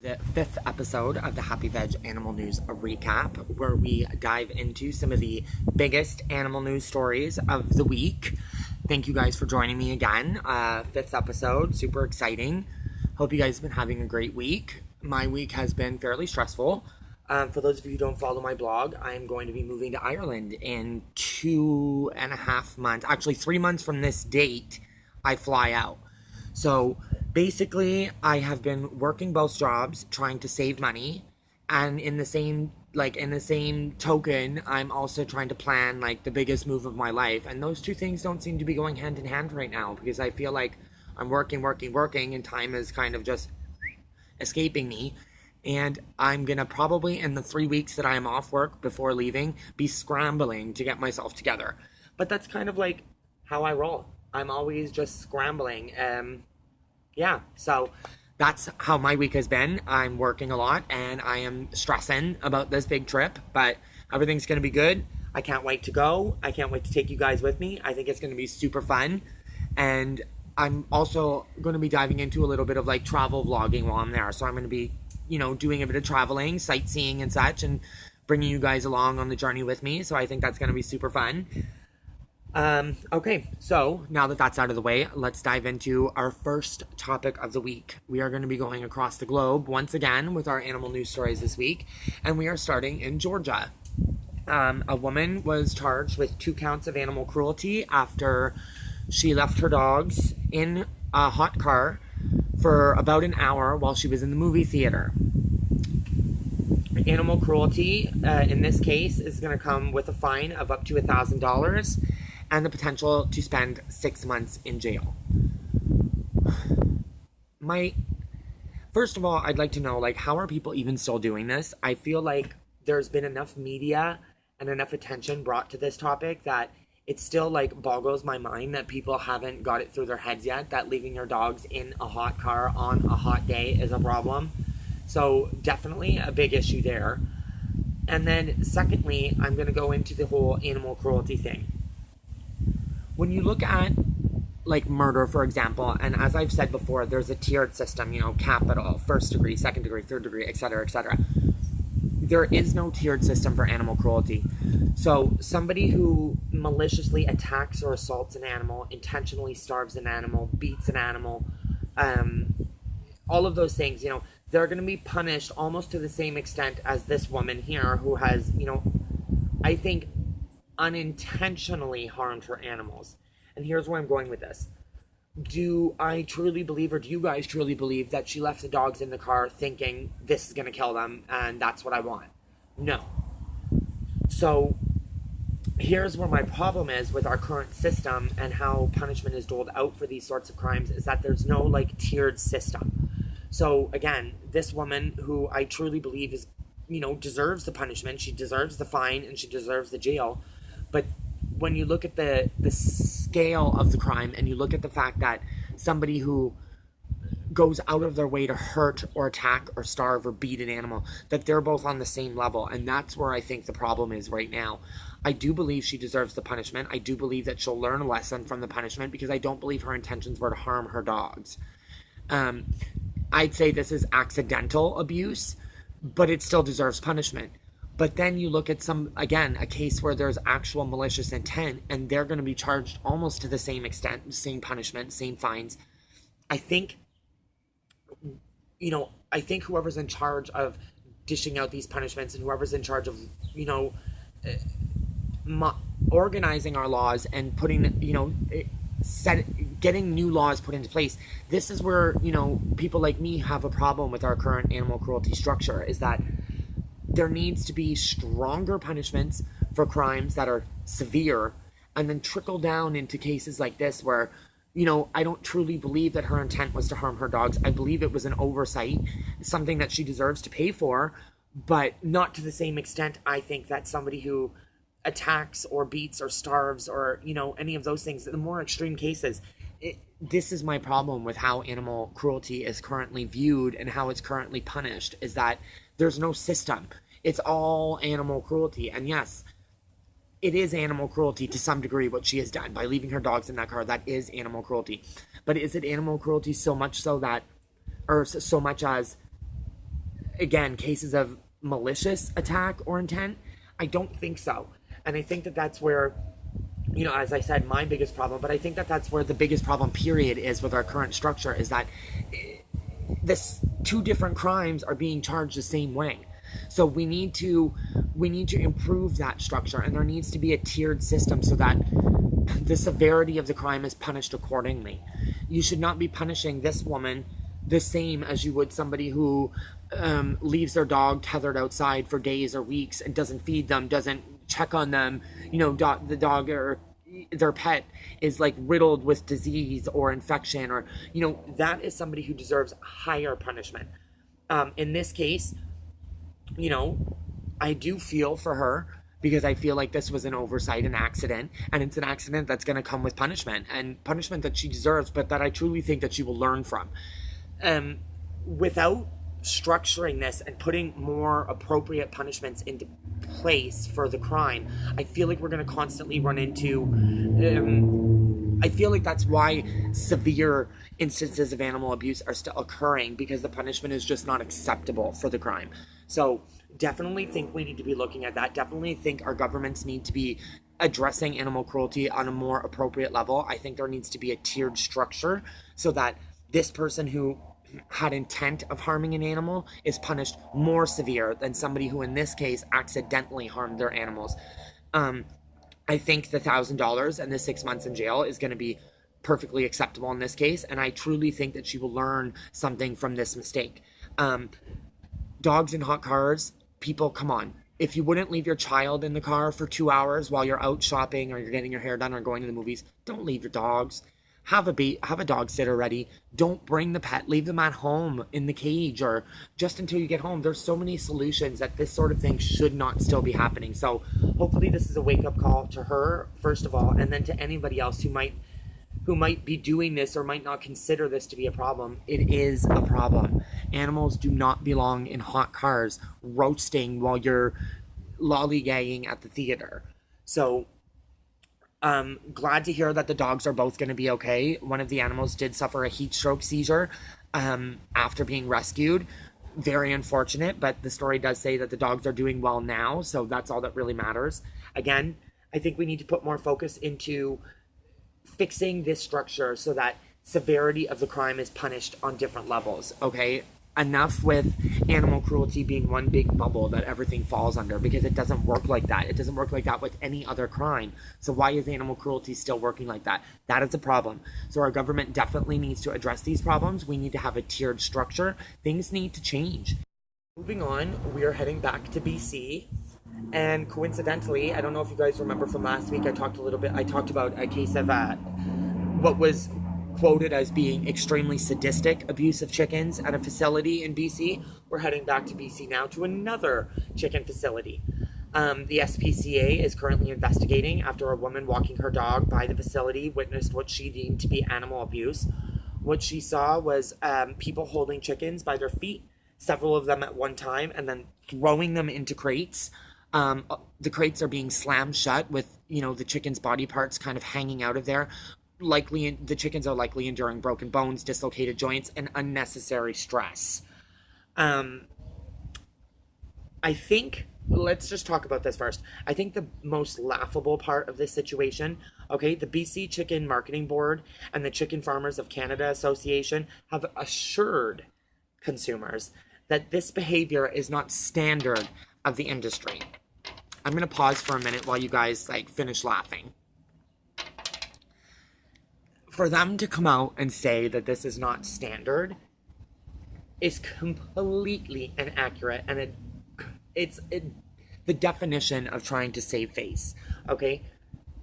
the fifth episode of the Happy Veg Animal News Recap, where we dive into some of the biggest animal news stories of the week. Thank you guys for joining me again. Fifth episode, super exciting. Hope you guys have been having a great week. My week has been fairly stressful. For those of you who don't follow my blog, I'm going to be moving to Ireland in 2.5 months. Actually, 3 months from this date, I fly out. So basically, I have been working both jobs, trying to save money, and in the same token, I'm also trying to plan the biggest move of my life. And those two things don't seem to be going hand in hand right now, because I feel like I'm working, and time is kind of just escaping me. And I'm gonna probably, in the 3 weeks that I am off work before leaving, be scrambling to get myself together. But that's kind of like how I roll. I'm always just scrambling. So that's how my week has been. I'm working a lot and I am stressing about this big trip, but everything's going to be good. I can't wait to go. I can't wait to take you guys with me. I think it's going to be super fun. And I'm also going to be diving into a little bit of travel vlogging while I'm there. So I'm going to be, doing a bit of traveling, sightseeing and such, and bringing you guys along on the journey with me. So I think that's going to be super fun. Okay, so now that that's out of the way, let's dive into our first topic of the week. We are going to be going across the globe once again with our animal news stories this week, and we are starting in Georgia. A woman was charged with 2 counts of animal cruelty after she left her dogs in a hot car for about an hour while she was in the movie theater. Animal cruelty, in this case, is going to come with a fine of up to $1,000 and the potential to spend 6 months in jail. First of all, I'd like to know, how are people even still doing this? I feel like there's been enough media and enough attention brought to this topic that it still, boggles my mind that people haven't got it through their heads yet that leaving your dogs in a hot car on a hot day is a problem. So, definitely a big issue there. And then, secondly, I'm going to go into the whole animal cruelty thing. When you look at, murder, for example, and as I've said before, there's a tiered system, capital, first degree, second degree, third degree, etc., etc. There is no tiered system for animal cruelty. So somebody who maliciously attacks or assaults an animal, intentionally starves an animal, beats an animal, all of those things, they're going to be punished almost to the same extent as this woman here who has, I think, unintentionally harmed her animals. And here's where I'm going with this. Do I truly believe, or do you guys truly believe, that she left the dogs in the car thinking this is going to kill them and that's what I want? No. So here's where my problem is with our current system and how punishment is doled out for these sorts of crimes, is that there's no tiered system. So again, this woman, who I truly believe is, deserves the punishment, she deserves the fine and she deserves the jail. But when you look at the scale of the crime and you look at the fact that somebody who goes out of their way to hurt or attack or starve or beat an animal, that they're both on the same level. And that's where I think the problem is right now. I do believe she deserves the punishment. I do believe that she'll learn a lesson from the punishment, because I don't believe her intentions were to harm her dogs. I'd say this is accidental abuse, but it still deserves punishment. But then you look at a case where there's actual malicious intent, and they're going to be charged almost to the same extent, same punishment, same fines. I think whoever's in charge of dishing out these punishments and whoever's in charge of, organizing our laws and putting, getting new laws put into place. This is where, people like me have a problem with our current animal cruelty structure, is that there needs to be stronger punishments for crimes that are severe, and then trickle down into cases like this where, I don't truly believe that her intent was to harm her dogs. I believe it was an oversight, something that she deserves to pay for, but not to the same extent, I think, that somebody who attacks or beats or starves or, any of those things, the more extreme cases. This is my problem with how animal cruelty is currently viewed and how it's currently punished, is that there's no system. It's all animal cruelty. And yes, it is animal cruelty to some degree what she has done by leaving her dogs in that car. That is animal cruelty. But is it animal cruelty so much so that, or so much as again, cases of malicious attack or intent? I don't think so. And I think that that's where, as I said, my biggest problem, but I think that that's where the biggest problem, period, is with our current structure, is that this two different crimes are being charged the same way. So we need to improve that structure, and there needs to be a tiered system so that the severity of the crime is punished accordingly. You should not be punishing this woman the same as you would somebody who leaves their dog tethered outside for days or weeks and doesn't feed them, doesn't check on them. The dog or their pet is like riddled with disease or infection, or that is somebody who deserves higher punishment. In this case, I do feel for her, because I feel like this was an oversight, an accident, and it's an accident that's going to come with punishment, and punishment that she deserves, but that I truly think that she will learn from. Without structuring this and putting more appropriate punishments into place for the crime, I feel like we're going to constantly run into I feel like that's why severe instances of animal abuse are still occurring, because the punishment is just not acceptable for the crime. So definitely think we need to be looking at that. Definitely think our governments need to be addressing animal cruelty on a more appropriate level. I think there needs to be a tiered structure so that this person who had intent of harming an animal is punished more severe than somebody who in this case accidentally harmed their animals. I think the $1,000 and the 6 months in jail is going to be perfectly acceptable in this case, and I truly think that she will learn something from this mistake. Dogs in hot cars, people, come on. If you wouldn't leave your child in the car for 2 hours while you're out shopping or you're getting your hair done or going to the movies, don't leave your dogs. Have a dog sitter ready. Don't bring the pet. Leave them at home in the cage or just until you get home. There's so many solutions that this sort of thing should not still be happening. So hopefully this is a wake-up call to her, first of all, and then to anybody else who might be doing this or might not consider this to be a problem. It is a problem. Animals do not belong in hot cars roasting while you're lollygagging at the theater. So glad to hear that the dogs are both going to be okay. One of the animals did suffer a heat stroke seizure after being rescued. Very unfortunate, but the story does say that the dogs are doing well now, so that's all that really matters. Again, I think we need to put more focus into fixing this structure so that severity of the crime is punished on different levels, okay? Enough with animal cruelty being one big bubble that everything falls under, because it doesn't work like that. It doesn't work like that with any other crime. So why is animal cruelty still working like that? That is a problem. So our government definitely needs to address these problems. We need to have a tiered structure. Things need to change. Moving on, we are heading back to BC. And coincidentally, I don't know if you guys remember from last week, I talked about a case of what was quoted as being extremely sadistic abuse of chickens at a facility in BC. We're heading back to BC now to another chicken facility. The SPCA is currently investigating after a woman walking her dog by the facility witnessed what she deemed to be animal abuse. What she saw was people holding chickens by their feet, several of them at one time, and then throwing them into crates. The crates are being slammed shut with, the chicken's body parts kind of hanging out of there. The chickens are likely enduring broken bones, dislocated joints, and unnecessary stress. I think, let's just talk about this first. I think the most laughable part of this situation, okay, the BC Chicken Marketing Board and the Chicken Farmers of Canada Association have assured consumers that this behavior is not standard of the industry. I'm going to pause for a minute while you guys finish laughing. For them to come out and say that this is not standard is completely inaccurate, and it's the definition of trying to save face, okay?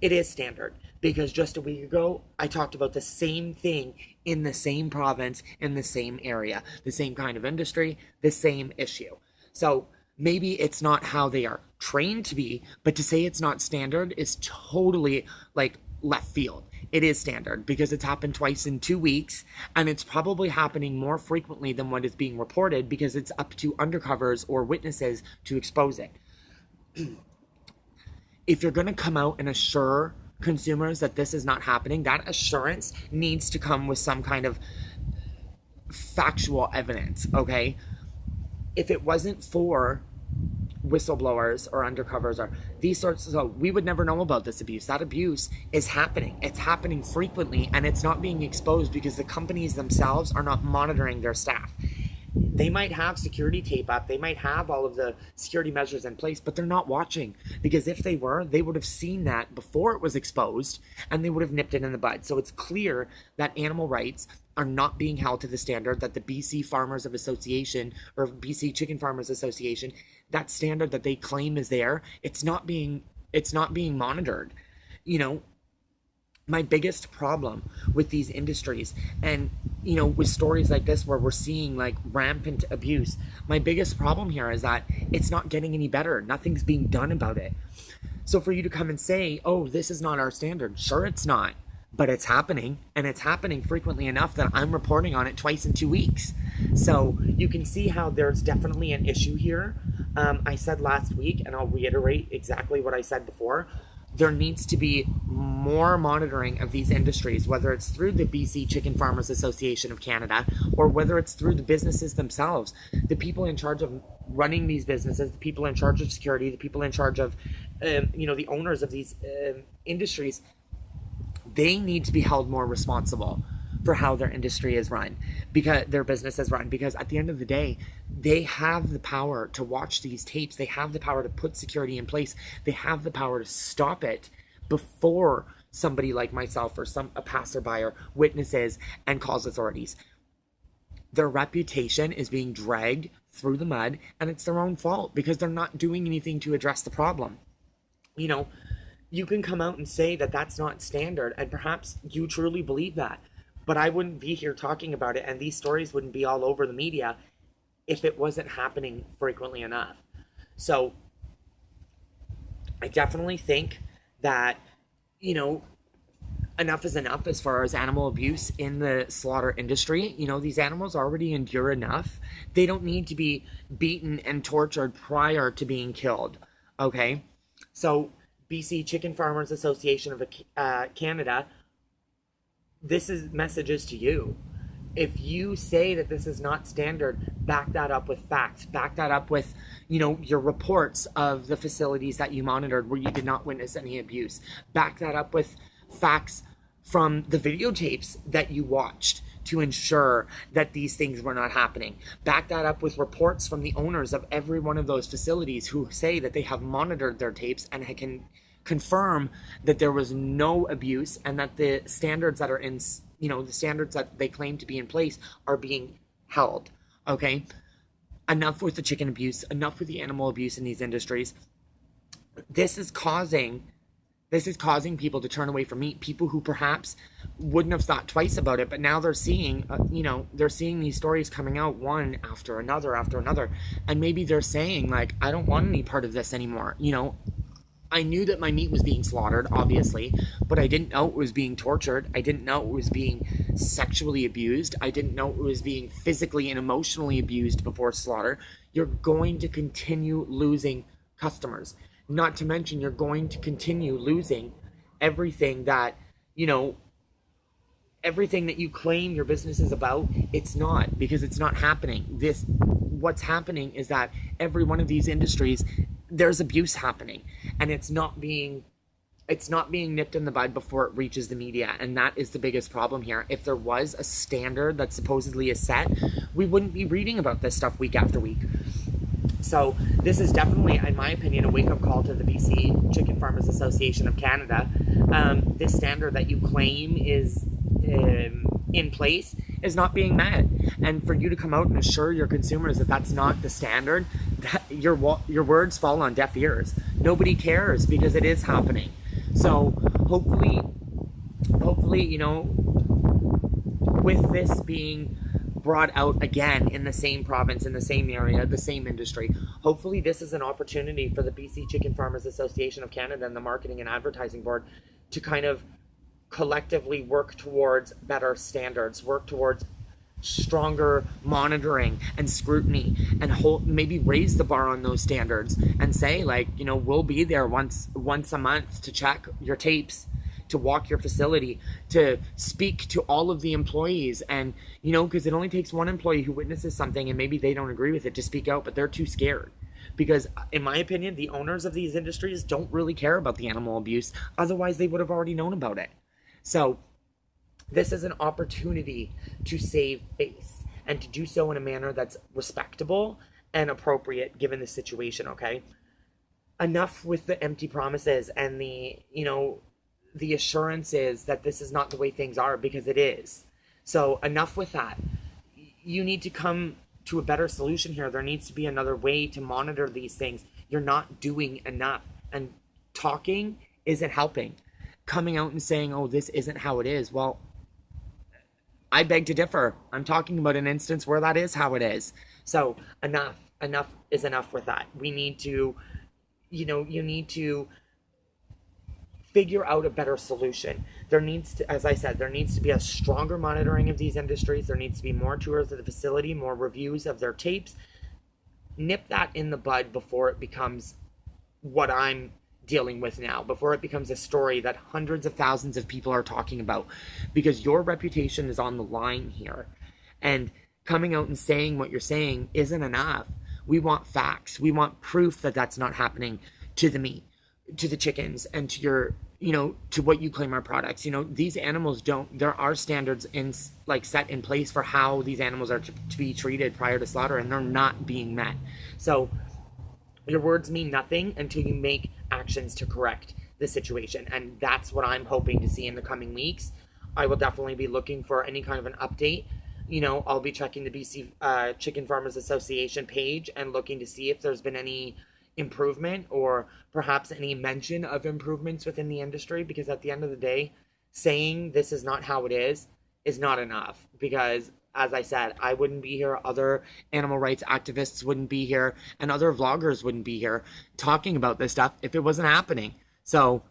It is standard, because just a week ago, I talked about the same thing in the same province, in the same area, the same kind of industry, the same issue. So maybe it's not how they are trained to be, but to say it's not standard is totally left field. It is standard because it's happened twice in 2 weeks, and it's probably happening more frequently than what is being reported because it's up to undercovers or witnesses to expose it. If you're going to come out and assure consumers that this is not happening, that assurance needs to come with some kind of factual evidence, okay? if it wasn't for whistleblowers or undercovers or these sorts, so we would never know about this abuse. That abuse is happening. It's happening frequently, and it's not being exposed because the companies themselves are not monitoring their staff. They might have security tape up, they might have all of the security measures in place, but they're not watching, because if they were, they would have seen that before it was exposed and they would have nipped it in the bud. So it's clear that animal rights are not being held to the standard that the BC Farmers Association or BC Chicken Farmers Association, that standard that they claim is there, it's not being monitored. You know, my biggest problem with these industries, and you know, with stories like this where we're seeing like rampant abuse, my biggest problem here is that it's not getting any better. Nothing's being done about it. So for you to come and say, oh, this is not our standard, sure, it's not, but it's happening, and it's happening frequently enough that I'm reporting on it twice in 2 weeks. So you can see how there's definitely an issue here. I said last week, and I'll reiterate exactly what I said before, there needs to be more monitoring of these industries, whether it's through the BC Chicken Farmers Association of Canada or whether it's through the businesses themselves. The people in charge of running these businesses, the people in charge of security, the people in charge of, the owners of these industries, they need to be held more responsible for how their industry is run, because their business is run, because at the end of the day, they have the power to watch these tapes. They have the power to put security in place. They have the power to stop it before somebody like myself or a passerby or witnesses and calls authorities. Their reputation is being dragged through the mud, and it's their own fault because they're not doing anything to address the problem. You know, you can come out and say that that's not standard, and perhaps you truly believe that. But I wouldn't be here talking about it, and these stories wouldn't be all over the media if it wasn't happening frequently enough. So I definitely think that, you know, enough is enough as far as animal abuse in the slaughter industry. You know, these animals already endure enough. They don't need to be beaten and tortured prior to being killed. Okay? So BC Chicken Farmers Association of Canada, this is messages to you. If you say that this is not standard, back that up with facts. Back that up with, you know, your reports of the facilities that you monitored where you did not witness any abuse. Back that up with facts from the videotapes that you watched to ensure that these things were not happening. Back that up with reports from the owners of every one of those facilities who say that they have monitored their tapes and can confirm that there was no abuse and that the standards that are in, you know, the standards that they claim to be in place are being held. Okay? Enough with the chicken abuse, enough with the animal abuse in these industries. This is causing people to turn away from meat. People who perhaps wouldn't have thought twice about it, but now they're seeing, they're seeing these stories coming out one after another, and maybe they're saying, like, I don't want any part of this anymore. You know, I knew that my meat was being slaughtered, obviously, but I didn't know it was being tortured. I didn't know it was being sexually abused. I didn't know it was being physically and emotionally abused before slaughter. You're going to continue losing customers. Not to mention, you're going to continue losing everything that, you know, everything that you claim your business is about. It's not, because it's not happening. What's happening is that every one of these industries, there's abuse happening, and it's not being nipped in the bud before it reaches the media. And that is the biggest problem here. If there was a standard that supposedly is set, we wouldn't be reading about this stuff week after week. So this is definitely, in my opinion, a wake-up call to the BC Chicken Farmers Association of Canada. This standard that you claim is in place is not being met. And for you to come out and assure your consumers that that's not the standard, that your words fall on deaf ears. Nobody cares, because it is happening. So hopefully, you know, with this being brought out again in the same province, in the same area, the same industry, hopefully this is an opportunity for the BC Chicken Farmers Association of Canada and the Marketing and Advertising Board to kind of collectively work towards better standards, work towards stronger monitoring and scrutiny, and maybe raise the bar on those standards and say, like, you know, we'll be there once a month to check your tapes to walk your facility, to speak to all of the employees. And, you know, because it only takes one employee who witnesses something and maybe they don't agree with it to speak out, but they're too scared. Because, in my opinion, the owners of these industries don't really care about the animal abuse. Otherwise, they would have already known about it. So, this is an opportunity to save face and to do so in a manner that's respectable and appropriate given the situation, okay? Enough with the empty promises and the, you know, the assurances that this is not the way things are, because it is. So enough with that. You need to come to a better solution here. There needs to be another way to monitor these things. You're not doing enough. And talking isn't helping. Coming out and saying, oh, this isn't how it is. Well, I beg to differ. I'm talking about an instance where that is how it is. So enough is enough with that. We need to, you know, you need to figure out a better solution. There needs to, as I said, there needs to be a stronger monitoring of these industries. There needs to be more tours of the facility, more reviews of their tapes. Nip that in the bud before it becomes what I'm dealing with now, before it becomes a story that hundreds of thousands of people are talking about, because your reputation is on the line here. And coming out and saying what you're saying isn't enough. We want facts. We want proof that that's not happening to the meat, to the chickens, and to your, you know, to what you claim are products. You know, these animals don't, there are standards in, like, set in place for how these animals are to be treated prior to slaughter, and they're not being met. So your words mean nothing until you make actions to correct the situation. And that's what I'm hoping to see in the coming weeks. I will definitely be looking for any kind of an update. You know, I'll be checking the BC Chicken Farmers Association page and looking to see if there's been any improvement or perhaps any mention of improvements within the industry, because at the end of the day, saying this is not how it is not enough. Because, as I said, I wouldn't be here, other animal rights activists wouldn't be here, and other vloggers wouldn't be here talking about this stuff if it wasn't happening. So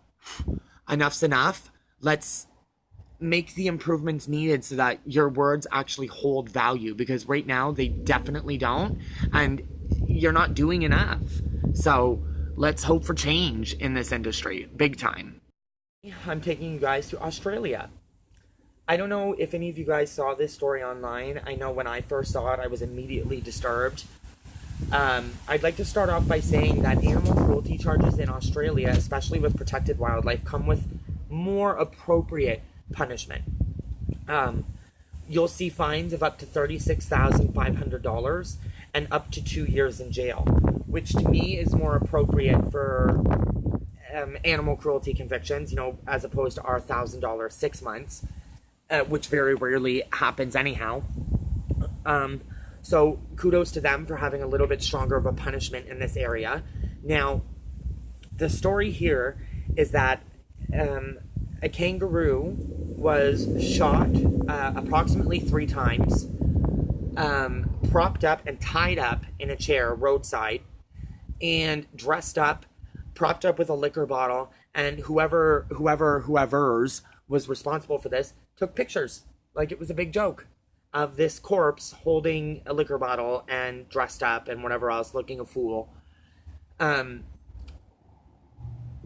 enough's enough. Let's make the improvements needed so that your words actually hold value, because right now they definitely don't, and you're not doing enough. So let's hope for change in this industry, big time. I'm taking you guys to Australia. I don't know if any of you guys saw this story online. I know when I first saw it, I was immediately disturbed. I'd like to start off by saying that animal cruelty charges in Australia, especially with protected wildlife, come with more appropriate punishment. You'll see fines of up to $36,500 and up to 2 years in jail, which to me is more appropriate for animal cruelty convictions, you know, as opposed to our $1,000 6 months, which very rarely happens anyhow. So kudos to them for having a little bit stronger of a punishment in this area. Now, the story here is that a kangaroo was shot approximately 3 times, propped up and tied up in a chair roadside, and dressed up, propped up with a liquor bottle, and whoever's was responsible for this took pictures like it was a big joke of this corpse holding a liquor bottle and dressed up and whatever else, looking a fool.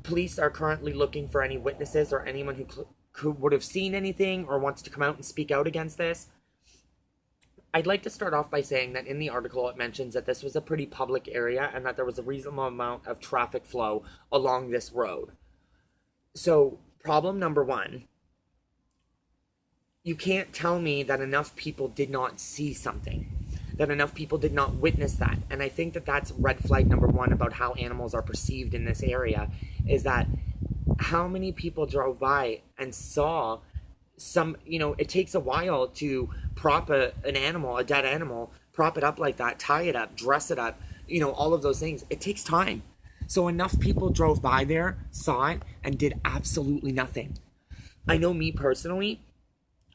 Police are currently looking for any witnesses or anyone who would have seen anything or wants to come out and speak out against this. I'd like to start off by saying that in the article it mentions that this was a pretty public area and that there was a reasonable amount of traffic flow along this road. So, problem number 1, you can't tell me that enough people did not see something, that enough people did not witness that. And I think that that's red flag number 1 about how animals are perceived in this area, is that how many people drove by and saw some, you know, it takes a while to prop an animal, a dead animal, prop it up like that, tie it up, dress it up, you know, all of those things. It takes time. So enough people drove by there, saw it, and did absolutely nothing. I know me personally,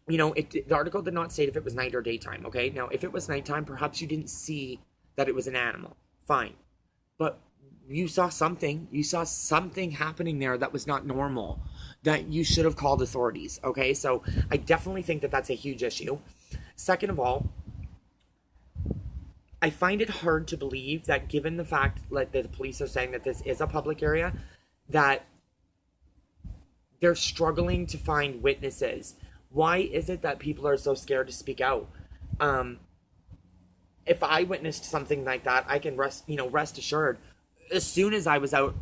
you know, the article did not state if it was night or daytime, okay? Now, if it was nighttime, perhaps you didn't see that it was an animal. Fine. But you saw something. You saw something happening there that was not normal, that you should have called authorities, okay? So I definitely think that that's a huge issue. Second of all, I find it hard to believe that, given the fact that the police are saying that this is a public area, that They're struggling to find witnesses. Why is it that people are so scared to speak out? If I witnessed something like that, I can rest assured, as soon as I was out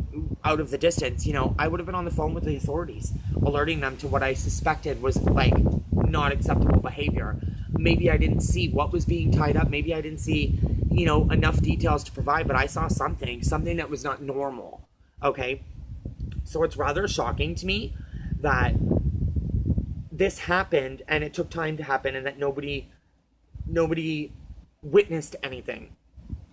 of the distance, I would have been on the phone with the authorities, alerting them to what I suspected was like not acceptable behavior. Maybe I didn't see what was being tied up. Maybe I didn't see, enough details to provide, but I saw something that was not normal. Okay. So it's rather shocking to me that this happened and it took time to happen, and that nobody witnessed anything,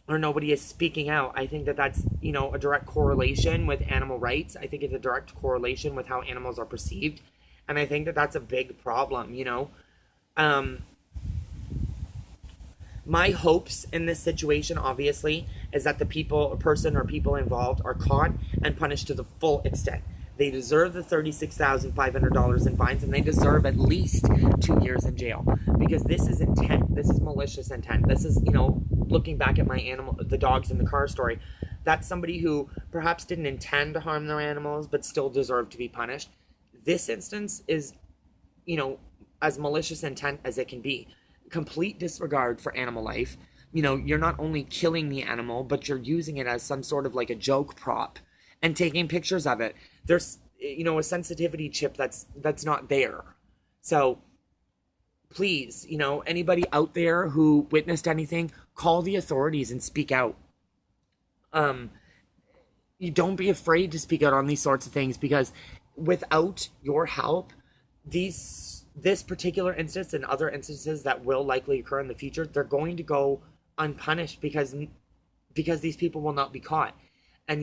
or nobody is speaking out. I think that that's, a direct correlation with animal rights. I think it's a direct correlation with how animals are perceived. And I think that that's a big problem, My hopes in this situation, obviously, is that the people involved are caught and punished to the full extent. They deserve the $36,500 in fines, and they deserve at least 2 years in jail, because this is intent. This is malicious intent. This is, looking back at the dogs in the car story, that's somebody who perhaps didn't intend to harm their animals, but still deserved to be punished. This instance is, as malicious intent as it can be. Complete disregard for animal life. You're not only killing the animal, but you're using it as some sort of like a joke prop and taking pictures of it. There's, a sensitivity chip that's not there. So please, anybody out there who witnessed anything, call the authorities and speak out. You don't be afraid to speak out on these sorts of things, because without your help, this particular instance and other instances that will likely occur in the future, they're going to go unpunished because these people will not be caught. And,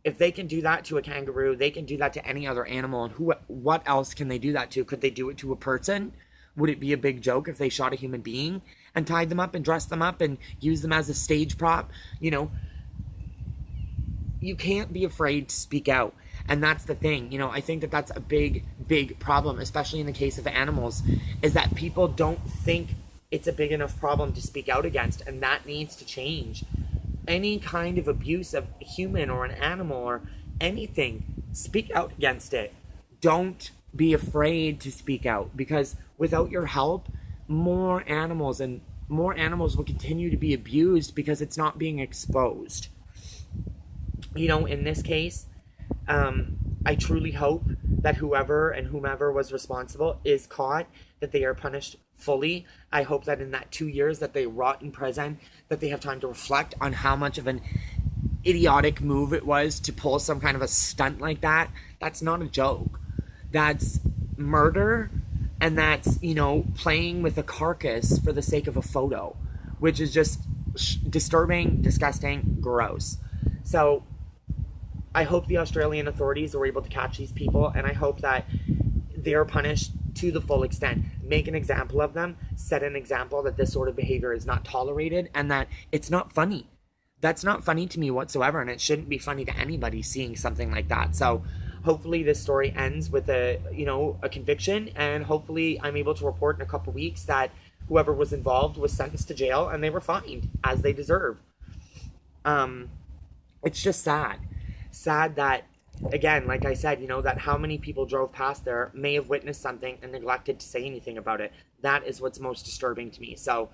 if they can do that to a kangaroo, they can do that to any other animal. And what else can they do that to? Could they do it to a person? Would it be a big joke if they shot a human being and tied them up and dressed them up and used them as a stage prop? You can't be afraid to speak out. And that's the thing. I think that that's a big, big problem, especially in the case of animals, is that people don't think it's a big enough problem to speak out against, and that needs to change. Any kind of abuse of a human or an animal or anything, speak out against it. Don't be afraid to speak out, because without your help, more animals will continue to be abused because it's not being exposed. In this case, I truly hope that whomever was responsible is caught, that they are punished fully. I hope that in that 2 years that they rot in prison, that they have time to reflect on how much of an idiotic move it was to pull some kind of a stunt like that. That's not a joke. That's murder, and that's, playing with a carcass for the sake of a photo, which is just disturbing, disgusting, gross. So I hope the Australian authorities are able to catch these people, and I hope that they're punished to the full extent. Make an example of them, set an example that this sort of behavior is not tolerated, and that it's not funny. That's not funny to me whatsoever, and it shouldn't be funny to anybody seeing something like that. So hopefully this story ends with a conviction, and hopefully I'm able to report in a couple weeks that whoever was involved was sentenced to jail and they were fined as they deserve. It's just sad that, again, like I said, that how many people drove past there may have witnessed something and neglected to say anything about it. That is what's most disturbing to me. So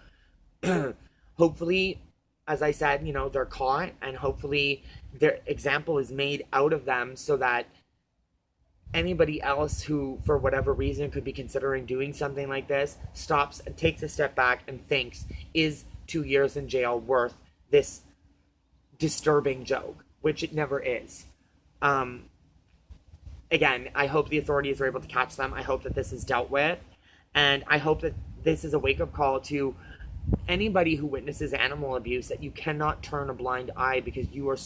hopefully, as I said, they're caught, and hopefully their example is made out of them, so that anybody else who, for whatever reason, could be considering doing something like this stops and takes a step back and thinks, is 2 years in jail worth this disturbing joke? Which it never is. Again, I hope the authorities are able to catch them. I hope that this is dealt with. And I hope that this is a wake-up call to anybody who witnesses animal abuse, that you cannot turn a blind eye, because you are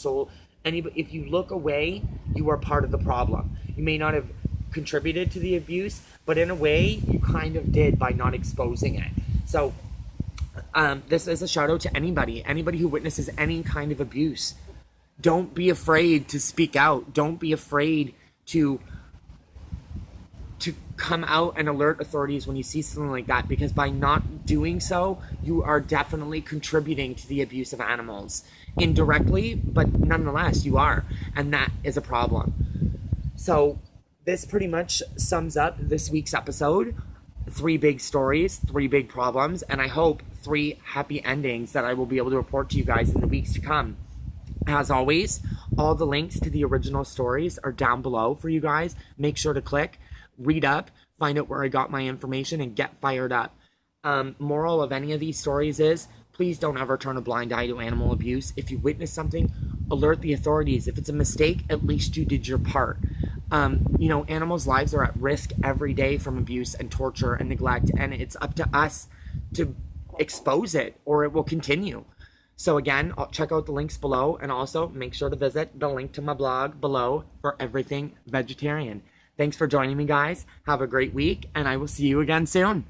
if you look away, you are part of the problem. You may not have contributed to the abuse, but in a way, you kind of did by not exposing it. So this is a shout out to anybody who witnesses any kind of abuse. Don't be afraid to speak out. Don't be afraid to come out and alert authorities when you see something like that, because by not doing so, you are definitely contributing to the abuse of animals. Indirectly, but nonetheless, you are. And that is a problem. So this pretty much sums up this week's episode. 3 big stories, 3 big problems, and I hope 3 happy endings that I will be able to report to you guys in the weeks to come. As always, all the links to the original stories are down below for you guys. Make sure to click, read up, find out where I got my information, and get fired up. Moral of any of these stories is, please don't ever turn a blind eye to animal abuse. If you witness something, alert the authorities. If it's a mistake, at least you did your part. Animals' lives are at risk every day from abuse and torture and neglect, and it's up to us to expose it, or it will continue. So again, I'll check out the links below, and also make sure to visit the link to my blog below for everything vegetarian. Thanks for joining me, guys. Have a great week, and I will see you again soon.